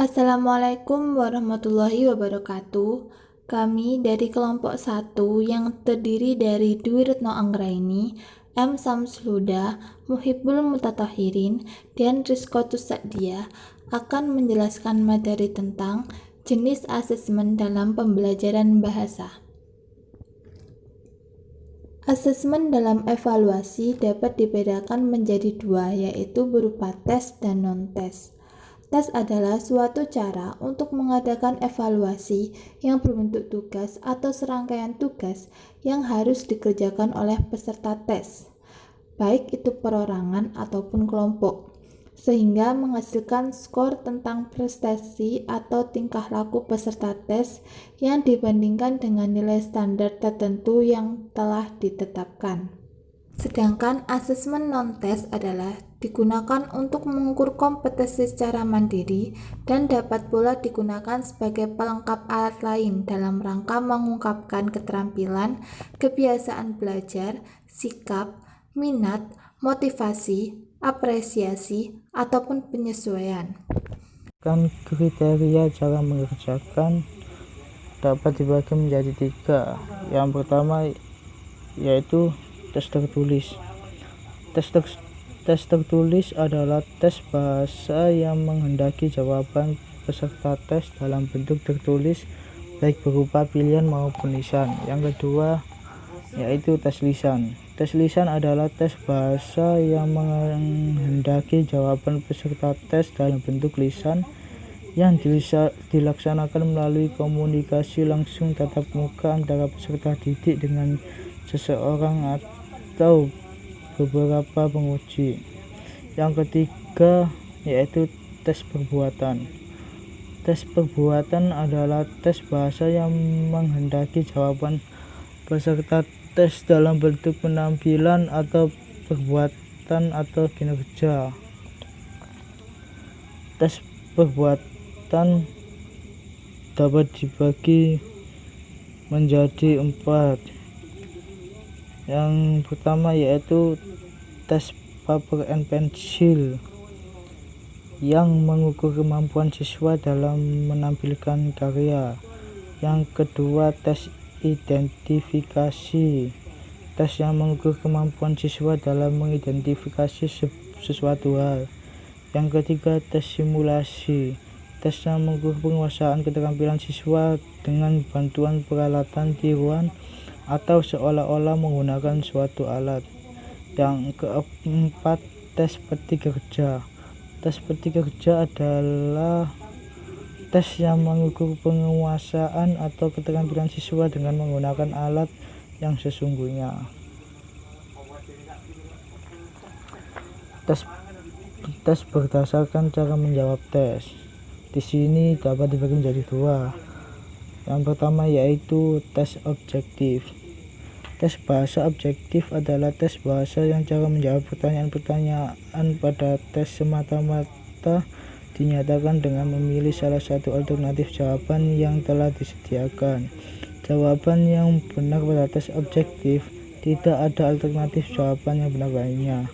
Assalamualaikum warahmatullahi wabarakatuh. Kami dari kelompok 1 yang terdiri dari Dwi Retno Anggraini, M. Samsluda, Muhibbul Mutatahirin, dan Rizkotus Sa'dia akan menjelaskan materi tentang jenis asesmen dalam pembelajaran bahasa. Asesmen dalam evaluasi dapat dibedakan menjadi dua, yaitu berupa tes dan non-tes. Tes adalah suatu cara untuk mengadakan evaluasi yang berbentuk tugas atau serangkaian tugas yang harus dikerjakan oleh peserta tes, baik itu perorangan ataupun kelompok, sehingga menghasilkan skor tentang prestasi atau tingkah laku peserta tes yang dibandingkan dengan nilai standar tertentu yang telah ditetapkan. Sedangkan asesmen non-tes adalah digunakan untuk mengukur kompetensi secara mandiri dan dapat pula digunakan sebagai pelengkap alat lain dalam rangka mengungkapkan keterampilan, kebiasaan belajar, sikap, minat, motivasi, apresiasi, ataupun penyesuaian. Kriteria cara mengerjakan dapat dibagi menjadi 3. Yang pertama yaitu tes tertulis. Tes tertulis adalah tes bahasa yang menghendaki jawaban peserta tes dalam bentuk tertulis, baik berupa pilihan maupun lisan. Yang kedua yaitu tes lisan. Tes lisan adalah tes bahasa yang menghendaki jawaban peserta tes dalam bentuk lisan yang dilaksanakan melalui komunikasi langsung tatap muka antara peserta didik dengan seseorang atau beberapa penguji. Yang ketiga yaitu tes perbuatan. Tes perbuatan adalah tes bahasa yang menghendaki jawaban peserta tes dalam bentuk penampilan atau perbuatan atau kinerja. Tes perbuatan dapat dibagi menjadi 4. Yang pertama yaitu tes paper and pencil yang mengukur kemampuan siswa dalam menampilkan karya. Yang kedua tes identifikasi, tes yang mengukur kemampuan siswa dalam mengidentifikasi sesuatu hal. Yang ketiga tes simulasi, tes yang mengukur penguasaan keterampilan siswa dengan bantuan peralatan tiruan atau seolah-olah menggunakan suatu alat. Yang keempat tes peti kerja. Tes peti kerja adalah tes yang mengukur penguasaan atau keterampilan siswa dengan menggunakan alat yang sesungguhnya. Tes berdasarkan cara menjawab tes. Di sini dapat dibagi menjadi 2. Yang pertama yaitu tes objektif. Tes bahasa objektif adalah tes bahasa yang cara menjawab pertanyaan-pertanyaan pada tes semata-mata dinyatakan dengan memilih salah satu alternatif jawaban yang telah disediakan. Jawaban yang benar pada tes objektif, tidak ada alternatif jawaban yang benar lainnya.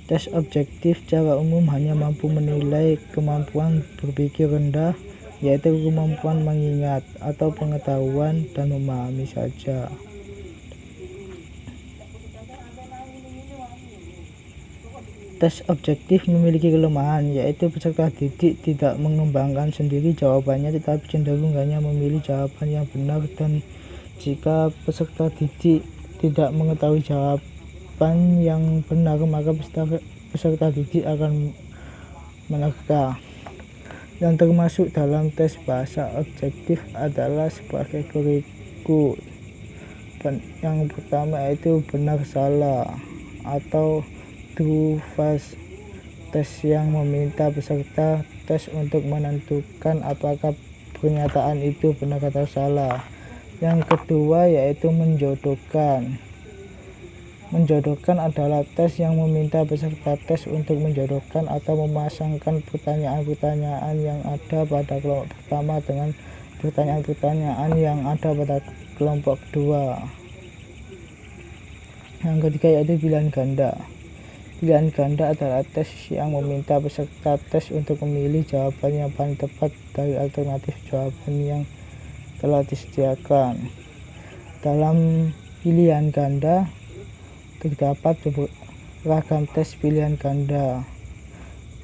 Tes objektif secara umum hanya mampu menilai kemampuan berpikir rendah, yaitu kemampuan mengingat atau pengetahuan dan memahami saja. Tes objektif memiliki kelemahan, yaitu peserta didik tidak mengembangkan sendiri jawabannya, tetapi cenderung hanya memilih jawaban yang benar, dan jika peserta didik tidak mengetahui jawaban yang benar, maka peserta didik akan menerka. Yang termasuk dalam tes bahasa objektif adalah sebagai berikut. Yang pertama yaitu benar salah atau true false, tes yang meminta peserta tes untuk menentukan apakah pernyataan itu benar atau salah. Yang kedua yaitu menjodohkan. Menjodohkan adalah tes yang meminta peserta tes untuk menjodohkan atau memasangkan pertanyaan-pertanyaan yang ada pada kelompok pertama dengan pertanyaan-pertanyaan yang ada pada kelompok kedua. Yang ketiga yaitu pilihan ganda. Pilihan ganda adalah tes yang meminta peserta tes untuk memilih jawaban yang paling tepat dari alternatif jawaban yang telah disediakan. Dalam pilihan ganda terdapat ragam tes pilihan ganda.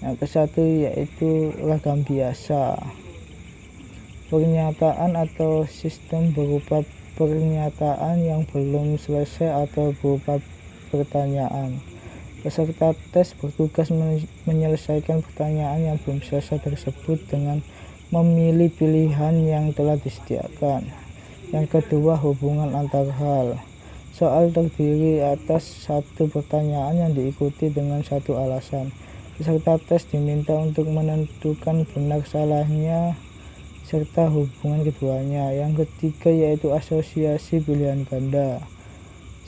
Yang ke-1 yaitu ragam biasa. Pernyataan atau sistem berupa pernyataan yang belum selesai atau berupa pertanyaan. Peserta tes bertugas menyelesaikan pertanyaan yang belum selesai tersebut dengan memilih pilihan yang telah disediakan. Yang kedua, hubungan antar hal. Soal terdiri atas satu pertanyaan yang diikuti dengan satu alasan. Peserta tes diminta untuk menentukan benar salahnya serta hubungan keduanya. Yang ketiga yaitu asosiasi pilihan ganda.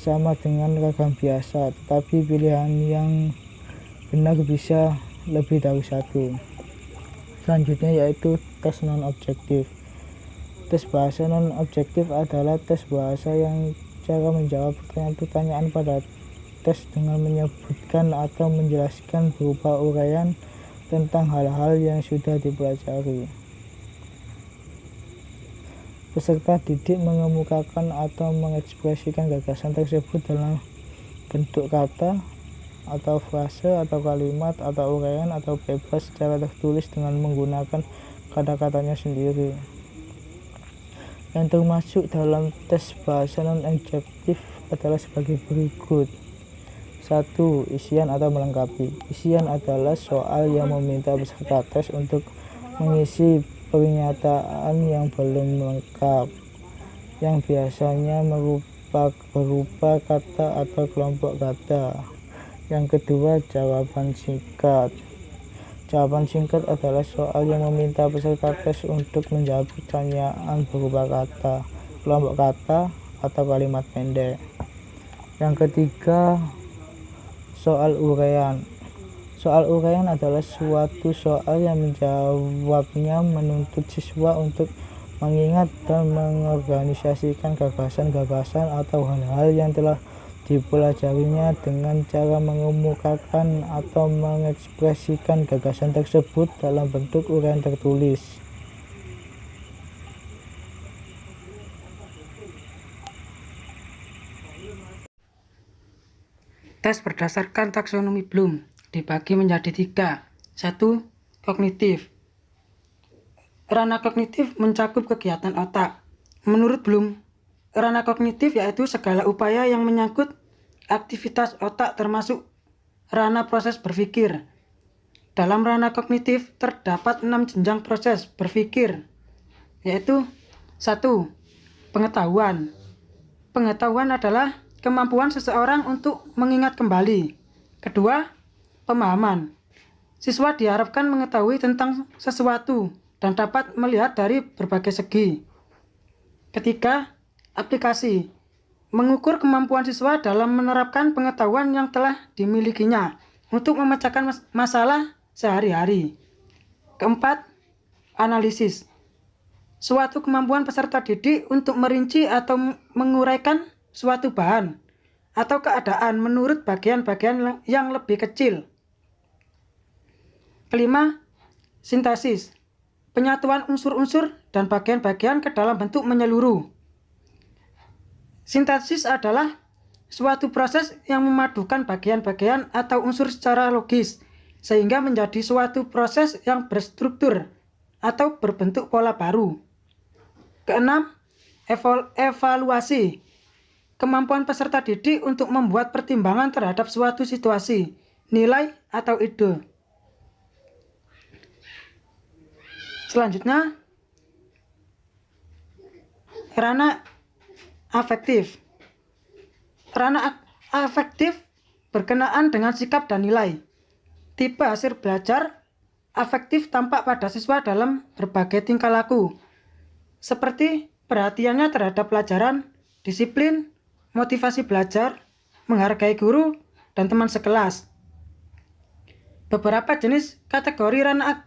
Sama dengan ragam biasa, tetapi pilihan yang benar bisa lebih dari satu. Selanjutnya yaitu tes non-objektif. Tes bahasa non-objektif adalah tes bahasa yang cara menjawab pertanyaan pada tes dengan menyebutkan atau menjelaskan berupa uraian tentang hal-hal yang sudah dipelajari. Peserta didik mengemukakan atau mengekspresikan gagasan tersebut dalam bentuk kata atau frase atau kalimat atau uraian atau bebas secara tertulis dengan menggunakan kata-katanya sendiri. Yang termasuk dalam tes bahasa non-objektif adalah sebagai berikut. 1. Isian atau melengkapi. Isian adalah soal yang meminta peserta tes untuk mengisi pernyataan yang belum lengkap, yang biasanya berupa kata atau kelompok kata. Yang kedua, jawaban singkat. Jawaban singkat adalah soal yang meminta peserta tes untuk menjawab pertanyaan berupa kata, kelompok kata, atau kalimat pendek. Yang ketiga, soal uraian. Soal uraian adalah suatu soal yang menjawabnya menuntut siswa untuk mengingat dan mengorganisasikan gagasan-gagasan atau hal-hal yang telah dipelajarinya dengan cara mengemukakan atau mengekspresikan gagasan tersebut dalam bentuk uraian tertulis. Tes berdasarkan taksonomi Bloom dibagi menjadi 3. 1. Kognitif. Ranah kognitif mencakup kegiatan otak. Menurut Bloom, ranah kognitif yaitu segala upaya yang menyangkut aktivitas otak termasuk ranah proses berpikir. Dalam ranah kognitif terdapat 6 jenjang proses berpikir, yaitu 1. Pengetahuan. Pengetahuan adalah kemampuan seseorang untuk mengingat kembali. Kedua, pemahaman. Siswa diharapkan mengetahui tentang sesuatu dan dapat melihat dari berbagai segi. Ketiga, aplikasi. Mengukur kemampuan siswa dalam menerapkan pengetahuan yang telah dimilikinya untuk memecahkan masalah sehari-hari. Keempat, analisis. Suatu kemampuan peserta didik untuk merinci atau menguraikan suatu bahan atau keadaan menurut bagian-bagian yang lebih kecil. Kelima, sintesis. Penyatuan unsur-unsur dan bagian-bagian ke dalam bentuk menyeluruh. Sintesis adalah suatu proses yang memadukan bagian-bagian atau unsur secara logis sehingga menjadi suatu proses yang berstruktur atau berbentuk pola baru. Keenam, evaluasi. Kemampuan peserta didik untuk membuat pertimbangan terhadap suatu situasi, nilai, atau ide. Selanjutnya, ranah afektif. Ranah afektif berkenaan dengan sikap dan nilai. Tipe hasil belajar afektif tampak pada siswa dalam berbagai tingkah laku, seperti perhatiannya terhadap pelajaran, disiplin, motivasi belajar, menghargai guru, dan teman sekelas. Beberapa jenis kategori ranah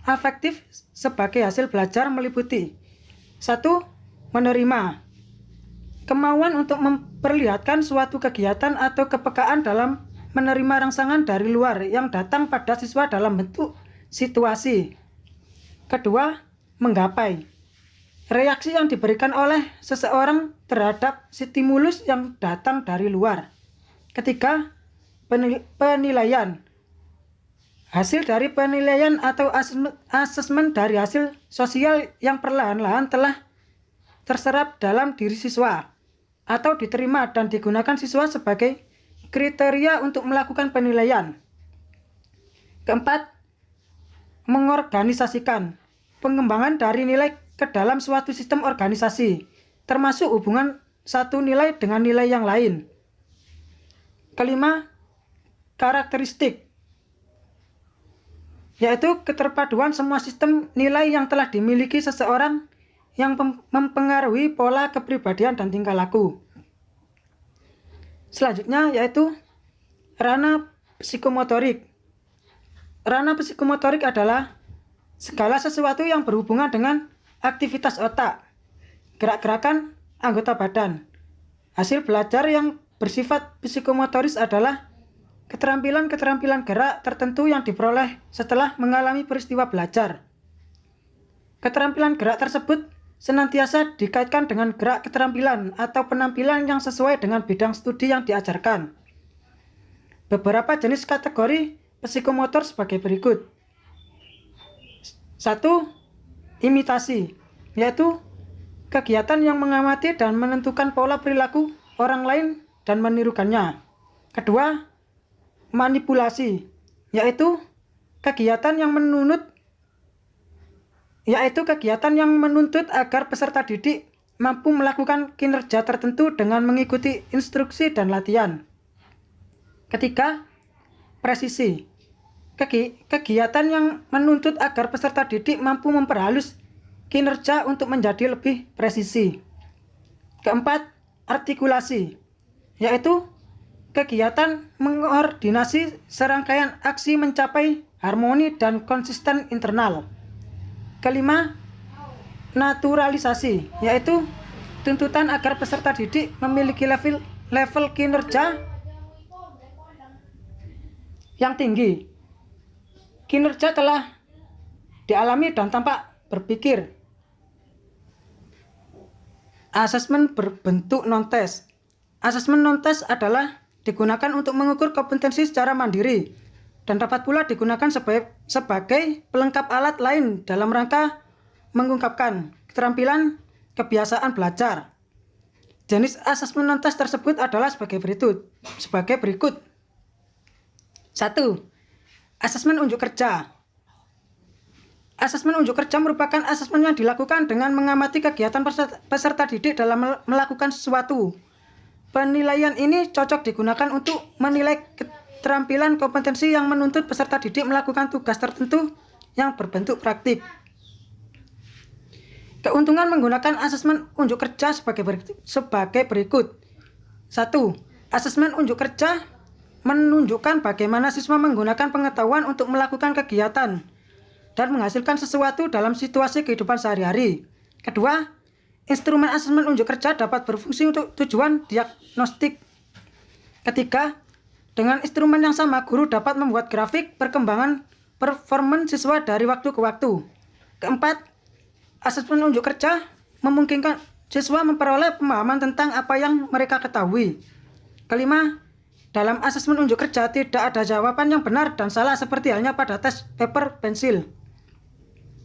afektif sebagai hasil belajar meliputi 1. Menerima. Kemauan untuk memperlihatkan suatu kegiatan atau kepekaan dalam menerima rangsangan dari luar yang datang pada siswa dalam bentuk situasi. Kedua, menggapai. Reaksi yang diberikan oleh seseorang terhadap stimulus yang datang dari luar. Ketiga, penilaian. Hasil dari penilaian atau asesmen dari hasil sosial yang perlahan-lahan telah terserap dalam diri siswa atau diterima dan digunakan siswa sebagai kriteria untuk melakukan penilaian. Keempat, mengorganisasikan. Pengembangan dari nilai ke dalam suatu sistem organisasi, termasuk hubungan satu nilai dengan nilai yang lain. Kelima, karakteristik, yaitu keterpaduan semua sistem nilai yang telah dimiliki seseorang yang mempengaruhi pola kepribadian dan tingkah laku. Selanjutnya yaitu ranah psikomotorik. Ranah psikomotorik adalah segala sesuatu yang berhubungan dengan aktivitas otak, gerak-gerakan anggota badan. Hasil belajar yang bersifat psikomotoris adalah keterampilan-keterampilan gerak tertentu yang diperoleh setelah mengalami peristiwa belajar. Keterampilan gerak tersebut senantiasa dikaitkan dengan gerak keterampilan atau penampilan yang sesuai dengan bidang studi yang diajarkan. Beberapa jenis kategori psikomotor sebagai berikut. 1. Imitasi, yaitu kegiatan yang mengamati dan menentukan pola perilaku orang lain dan menirukannya. Kedua, manipulasi, yaitu kegiatan yang menuntut agar peserta didik mampu melakukan kinerja tertentu dengan mengikuti instruksi dan latihan. Ketiga, presisi, kegiatan yang menuntut agar peserta didik mampu memperhalus kinerja untuk menjadi lebih presisi. Keempat, artikulasi, yaitu kegiatan mengordinasi serangkaian aksi mencapai harmoni dan konsisten internal. Kelima, naturalisasi, yaitu tuntutan agar peserta didik memiliki level kinerja yang tinggi. Kinerja telah dialami dan tampak berpikir. Asesmen berbentuk non-tes. Asesmen non-tes adalah digunakan untuk mengukur kompetensi secara mandiri dan dapat pula digunakan sebagai pelengkap alat lain dalam rangka mengungkapkan keterampilan kebiasaan belajar. Jenis asesmen non-tes tersebut adalah sebagai berikut. 1. Asesmen unjuk kerja. Asesmen unjuk kerja merupakan asesmen yang dilakukan dengan mengamati kegiatan peserta didik dalam melakukan sesuatu. Penilaian ini cocok digunakan untuk menilai keterampilan kompetensi yang menuntut peserta didik melakukan tugas tertentu yang berbentuk praktik. Keuntungan menggunakan asesmen unjuk kerja sebagai berikut. 1. Asesmen unjuk kerja menunjukkan bagaimana siswa menggunakan pengetahuan untuk melakukan kegiatan dan menghasilkan sesuatu dalam situasi kehidupan sehari-hari. Kedua, instrumen asesmen unjuk kerja dapat berfungsi untuk tujuan diagnostik. Ketiga, dengan instrumen yang sama, guru dapat membuat grafik perkembangan performa siswa dari waktu ke waktu. Keempat, asesmen unjuk kerja memungkinkan siswa memperoleh pemahaman tentang apa yang mereka ketahui. Kelima, dalam asesmen unjuk kerja tidak ada jawaban yang benar dan salah seperti halnya pada tes paper pensil.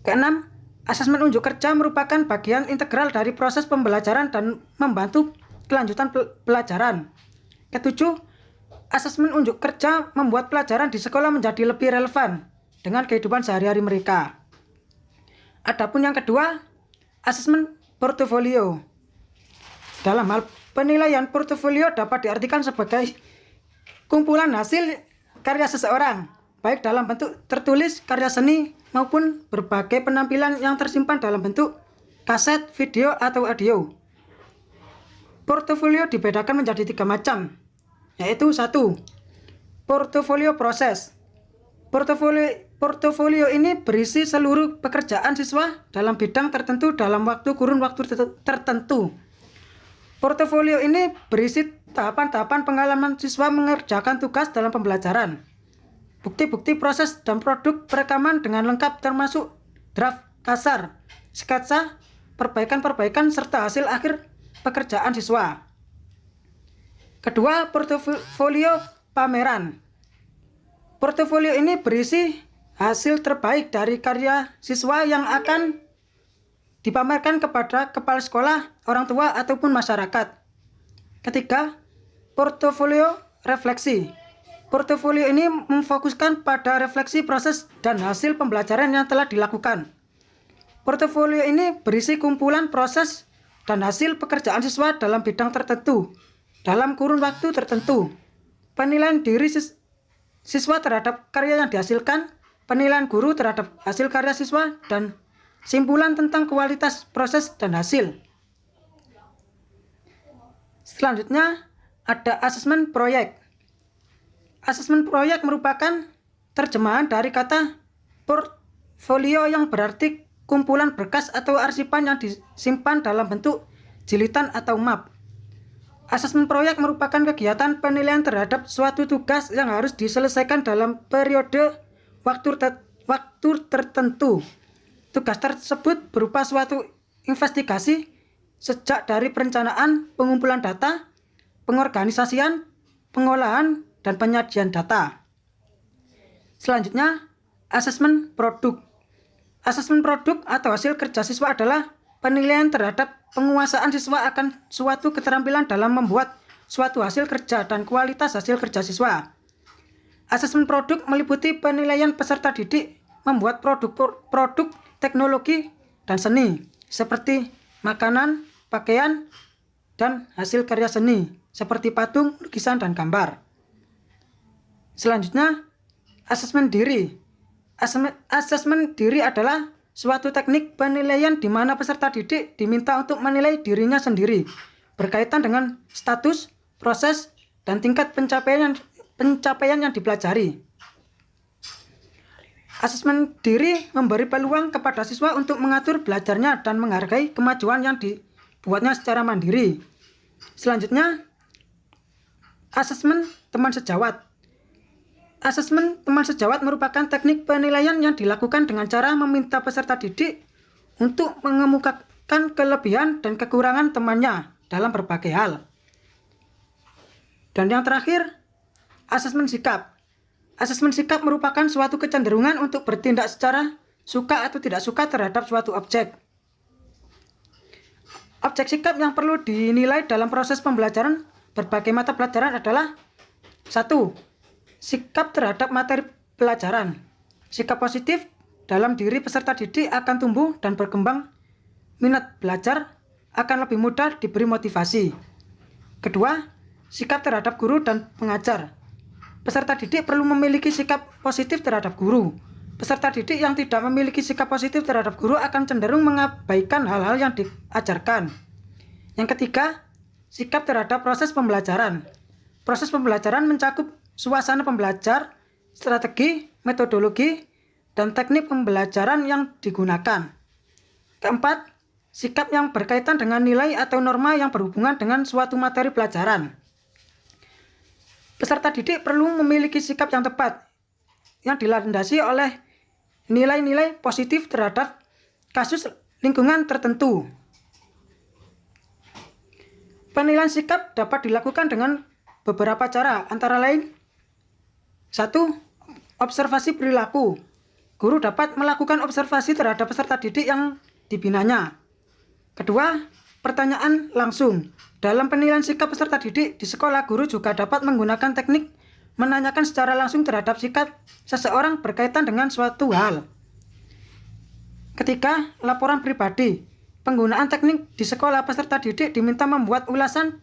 Keenam, asesmen unjuk kerja merupakan bagian integral dari proses pembelajaran dan membantu kelanjutan pelajaran. Ketujuh, asesmen unjuk kerja membuat pelajaran di sekolah menjadi lebih relevan dengan kehidupan sehari-hari mereka. Adapun yang kedua, asesmen portofolio. Dalam hal penilaian, portofolio dapat diartikan sebagai kumpulan hasil karya seseorang, baik dalam bentuk tertulis, karya seni, maupun berbagai penampilan yang tersimpan dalam bentuk kaset, video, atau audio. Portofolio dibedakan menjadi 3 macam, yaitu 1. Portofolio proses. Portofolio ini berisi seluruh pekerjaan siswa dalam bidang tertentu dalam kurun waktu tertentu. Portofolio ini berisi tahapan-tahapan pengalaman siswa mengerjakan tugas dalam pembelajaran. Bukti-bukti proses dan produk perekaman dengan lengkap termasuk draft kasar, sketsa, perbaikan-perbaikan, serta hasil akhir pekerjaan siswa. Kedua, portofolio pameran. Portofolio ini berisi hasil terbaik dari karya siswa yang akan dipamerkan kepada kepala sekolah, orang tua, ataupun masyarakat. Ketiga, portofolio refleksi. Portofolio ini memfokuskan pada refleksi proses dan hasil pembelajaran yang telah dilakukan. Portofolio ini berisi kumpulan proses dan hasil pekerjaan siswa dalam bidang tertentu, dalam kurun waktu tertentu. Penilaian diri siswa terhadap karya yang dihasilkan, penilaian guru terhadap hasil karya siswa, dan simpulan tentang kualitas proses dan hasil. Selanjutnya ada asesmen proyek. Asesmen proyek merupakan terjemahan dari kata portfolio yang berarti kumpulan berkas atau arsipan yang disimpan dalam bentuk jilitan atau map. Asesmen proyek merupakan kegiatan penilaian terhadap suatu tugas yang harus diselesaikan dalam periode waktu tertentu. Tugas tersebut berupa suatu investigasi sejak dari perencanaan, pengumpulan data, pengorganisasian, pengolahan, dan penyajian data. Selanjutnya, asesmen produk. Asesmen produk atau hasil kerja siswa adalah penilaian terhadap penguasaan siswa akan suatu keterampilan dalam membuat suatu hasil kerja dan kualitas hasil kerja siswa. Asesmen produk meliputi penilaian peserta didik membuat produk teknologi dan seni seperti makanan, pakaian, dan hasil karya seni seperti patung, lukisan, dan gambar. Selanjutnya, asesmen diri. Asesmen diri adalah suatu teknik penilaian di mana peserta didik diminta untuk menilai dirinya sendiri berkaitan dengan status, proses, dan tingkat pencapaian yang dipelajari. Asesmen diri memberi peluang kepada siswa untuk mengatur belajarnya dan menghargai kemajuan yang dibuatnya secara mandiri. Selanjutnya, asesmen teman sejawat. Asesmen teman sejawat merupakan teknik penilaian yang dilakukan dengan cara meminta peserta didik untuk mengemukakan kelebihan dan kekurangan temannya dalam berbagai hal. Dan yang terakhir, asesmen sikap. Asesmen sikap merupakan suatu kecenderungan untuk bertindak secara suka atau tidak suka terhadap suatu objek. Objek sikap yang perlu dinilai dalam proses pembelajaran berbagai mata pelajaran adalah 1. Sikap terhadap materi pelajaran. Sikap positif dalam diri peserta didik akan tumbuh dan berkembang. Minat belajar akan lebih mudah diberi motivasi. Kedua, sikap terhadap guru dan pengajar. Peserta didik perlu memiliki sikap positif terhadap guru. Peserta didik yang tidak memiliki sikap positif terhadap guru akan cenderung mengabaikan hal-hal yang diajarkan. Yang ketiga, sikap terhadap proses pembelajaran. Proses pembelajaran mencakup suasana pembelajar, strategi, metodologi, dan teknik pembelajaran yang digunakan. Keempat, sikap yang berkaitan dengan nilai atau norma yang berhubungan dengan suatu materi pelajaran. Peserta didik perlu memiliki sikap yang tepat, yang dilandasi oleh nilai-nilai positif terhadap kasus lingkungan tertentu. Penilaian sikap dapat dilakukan dengan beberapa cara, antara lain 1. Observasi perilaku. Guru dapat melakukan observasi terhadap peserta didik yang dibinanya. Kedua, pertanyaan langsung. Dalam penilaian sikap peserta didik di sekolah, guru juga dapat menggunakan teknik menanyakan secara langsung terhadap sikap seseorang berkaitan dengan suatu hal. Ketiga, laporan pribadi. Penggunaan teknik di sekolah, peserta didik diminta membuat ulasan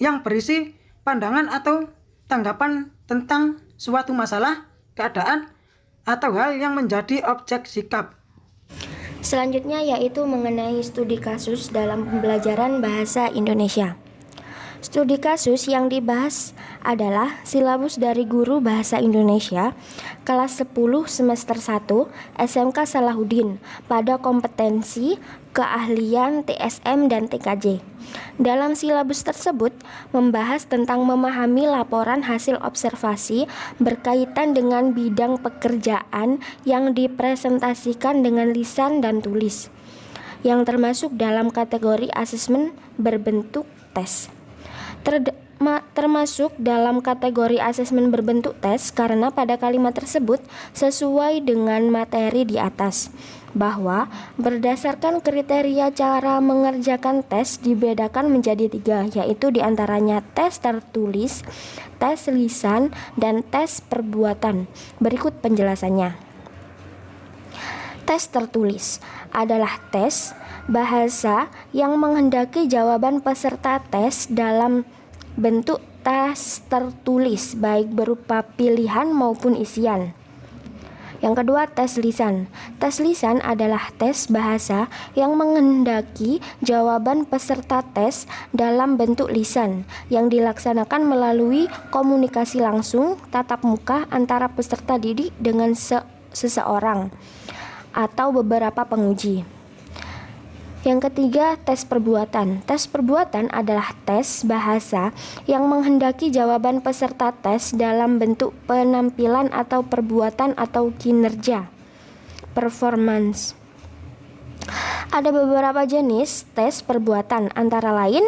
yang berisi pandangan atau tanggapan tentang suatu masalah, keadaan, atau hal yang menjadi objek sikap. Selanjutnya yaitu mengenai studi kasus dalam pembelajaran bahasa Indonesia. Studi kasus yang dibahas adalah silabus dari Guru Bahasa Indonesia kelas 10 semester 1 SMK Salahuddin pada kompetensi keahlian TSM dan TKJ. Dalam silabus tersebut membahas tentang memahami laporan hasil observasi berkaitan dengan bidang pekerjaan yang dipresentasikan dengan lisan dan tulis, yang termasuk dalam kategori asesmen berbentuk tes. Termasuk dalam kategori asesmen berbentuk tes karena pada kalimat tersebut sesuai dengan materi di atas, bahwa berdasarkan kriteria cara mengerjakan tes dibedakan menjadi 3, yaitu diantaranya tes tertulis, tes lisan, dan tes perbuatan. Berikut penjelasannya. Tes tertulis adalah tes bahasa yang menghendaki jawaban peserta tes dalam bentuk tes tertulis, baik berupa pilihan maupun isian. Yang kedua, tes lisan. Tes lisan adalah tes bahasa yang menghendaki jawaban peserta tes dalam bentuk lisan, yang dilaksanakan melalui komunikasi langsung tatap muka antara peserta didik dengan seseorang atau beberapa penguji. Yang ketiga, tes perbuatan. Tes perbuatan adalah tes bahasa yang menghendaki jawaban peserta tes dalam bentuk penampilan atau perbuatan atau kinerja, performance. Ada beberapa jenis tes perbuatan, antara lain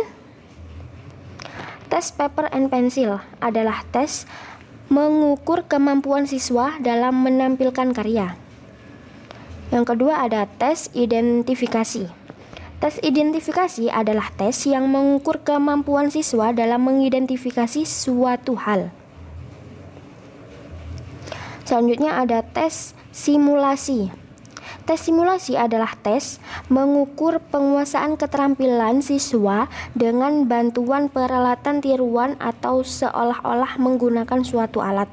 tes paper and pencil adalah tes mengukur kemampuan siswa dalam menampilkan karya. Yang kedua ada tes identifikasi. Tes identifikasi adalah tes yang mengukur kemampuan siswa dalam mengidentifikasi suatu hal. Selanjutnya ada tes simulasi. Tes simulasi adalah tes mengukur penguasaan keterampilan siswa dengan bantuan peralatan tiruan atau seolah-olah menggunakan suatu alat.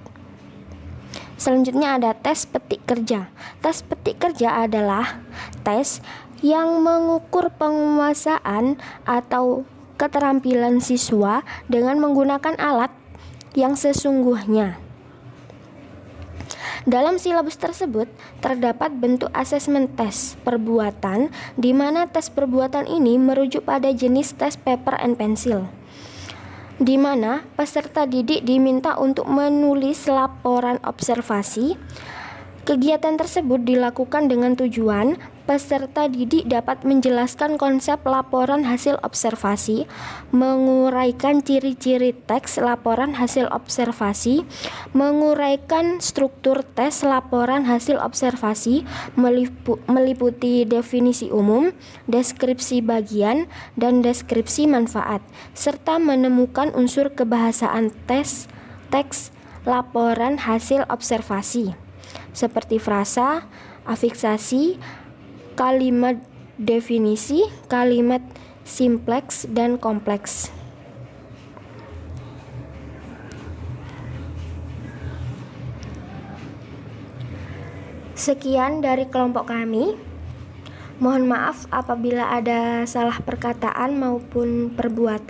Selanjutnya ada tes petik kerja. Tes petik kerja adalah tes yang mengukur penguasaan atau keterampilan siswa dengan menggunakan alat yang sesungguhnya. Dalam silabus tersebut terdapat bentuk asesmen tes perbuatan, di mana tes perbuatan ini merujuk pada jenis tes paper and pencil, di mana peserta didik diminta untuk menulis laporan observasi. Kegiatan tersebut dilakukan dengan tujuan peserta didik dapat menjelaskan konsep laporan hasil observasi, menguraikan ciri-ciri teks laporan hasil observasi, menguraikan struktur tes laporan hasil observasi, meliputi definisi umum, deskripsi bagian, dan deskripsi manfaat, serta menemukan unsur kebahasaan teks laporan hasil observasi, seperti frasa, afiksasi, kalimat definisi, kalimat simpleks dan kompleks. Sekian dari kelompok kami. Mohon maaf apabila ada salah perkataan maupun perbuatan.